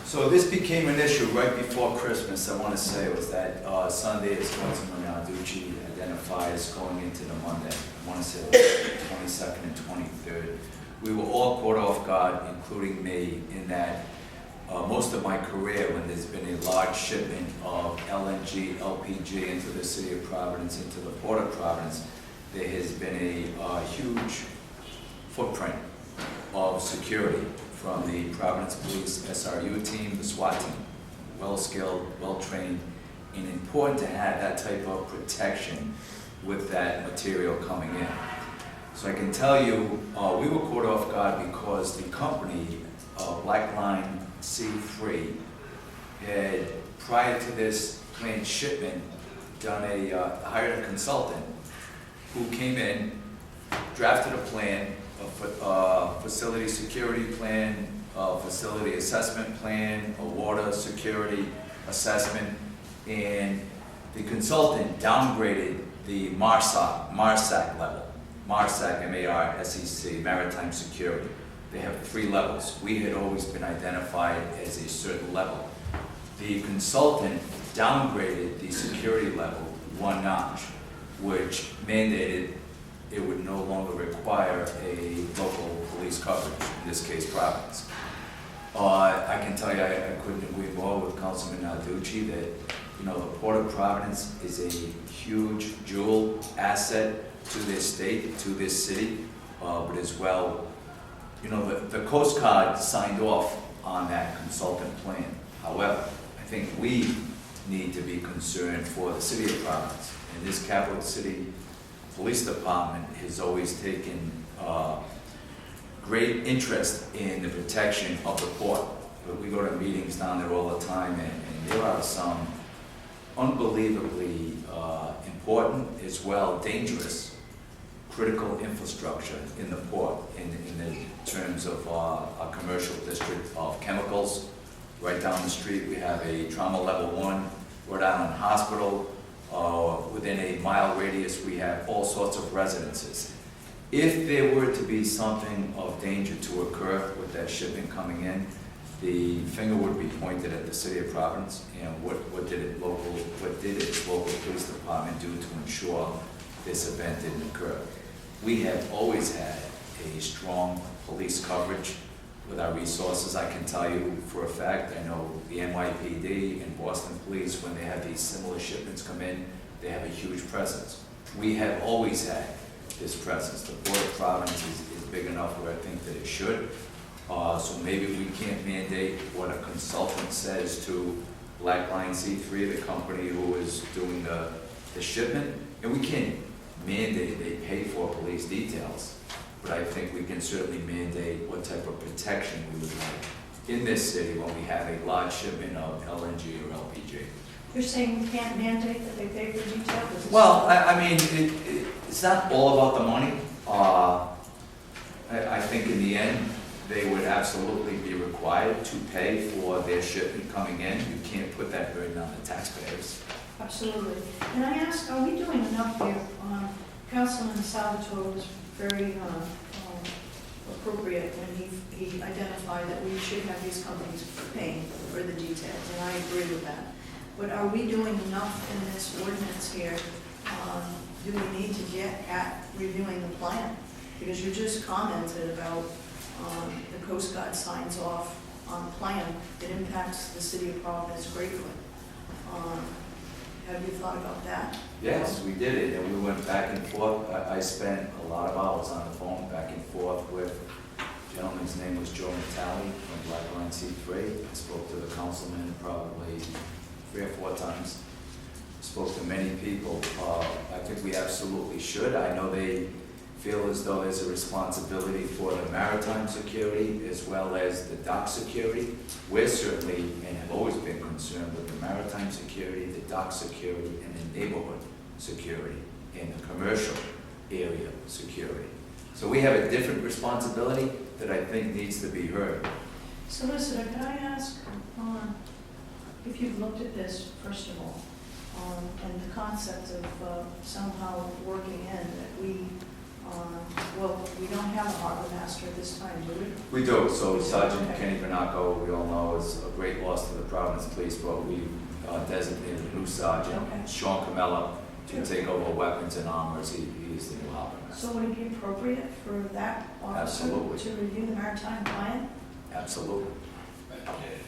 So this became an issue right before Christmas. I want to say it was that Sunday, as Councilman Narducci identified as going into the Monday. I want to say it was the 22nd and 23rd. We were all caught off guard, including me, in that most of my career, when there's been a large shipment of LNG, LPG into the city of Providence, into the Port of Providence, there has been a huge footprint of security from the Providence Police SRU team, the SWAT team, well-skilled, well-trained, and important to have that type of protection with that material coming in. So I can tell you, we were caught off guard because the company, Black Line C3, had, prior to this planned shipment, hired a consultant who came in, drafted a plan, a facility security plan, a facility assessment plan, a water security assessment, and the consultant downgraded the MARSAC level. MARSAC, M-A-R-S-E-C, Maritime Security. They have 3 levels. We had always been identified as a certain level. The consultant downgraded the security level 1 notch, which mandated it would no longer require a local police coverage, in this case Providence. I can tell you I couldn't agree more with Councilman Narducci that the Port of Providence is a huge jewel asset to this state, to this city, but as well, the Coast Guard signed off on that consultant plan. However, I think we need to be concerned for the city of Providence, and this capital city police department has always taken great interest in the protection of the port. But we go to meetings down there all the time, and there are some unbelievably important, as well dangerous, critical infrastructure in the port in the terms of a commercial district of chemicals. Right down the street we have a trauma level 1, Rhode Island Hospital. Within a mile radius we have all sorts of residences. If there were to be something of danger to occur with that shipment coming in, the finger would be pointed at the city of Providence, and what did its local police department do to ensure this event didn't occur. We have always had a strong police coverage with our resources. I can tell you for a fact, I know the NYPD and Boston Police, when they have these similar shipments come in, they have a huge presence. We have always had this presence. The Port of Providence is big enough where I think that it should. So maybe we can't mandate what a consultant says to Black Line C3, the company who is doing the shipment, and we can't mandate they pay for police details. But I think we can certainly mandate what type of protection we would like in this city when we have a large shipment of LNG or LPG. You're saying we can't mandate that they pay for details? Well, I mean, it's not all about the money. I think in the end, they would absolutely be required to pay for their shipment coming in. You can't put that burden on the taxpayers. Absolutely. Can I ask, are we doing enough here? Councilman Salvatore was very appropriate when he identified that we should have these companies paying for the details, and I agree with that. But are we doing enough in this ordinance here? Do we need to get at reviewing the plan? Because you just commented about the Coast Guard signs off on the plan that impacts the city of Providence greatly. Have you thought about that? Yes, we did it, and we went back and forth. I spent a lot of hours on the phone back and forth with a gentleman's name was Joe Natale from Black Line C3. I spoke to the councilman probably 3 or 4 times. Spoke to many people. I think we absolutely should. I know they feel as though there's a responsibility for the maritime security as well as the dock security. We're certainly, and have always been concerned with the maritime security, the dock security, and the neighborhood security, and the commercial area security. So we have a different responsibility that I think needs to be heard. Solicitor, can I ask if you've looked at this, first of all, and the concept of somehow working in that we don't have a harbor master at this time, do we? We do. So Sergeant Kenny Bernacco, we all know, is a great Providence Police, but we designated a new sergeant, Okay. Sean Camella, to take over weapons and armors. He's the new harbor master. So would it be appropriate for that officer Absolutely. to review the maritime plan? Absolutely.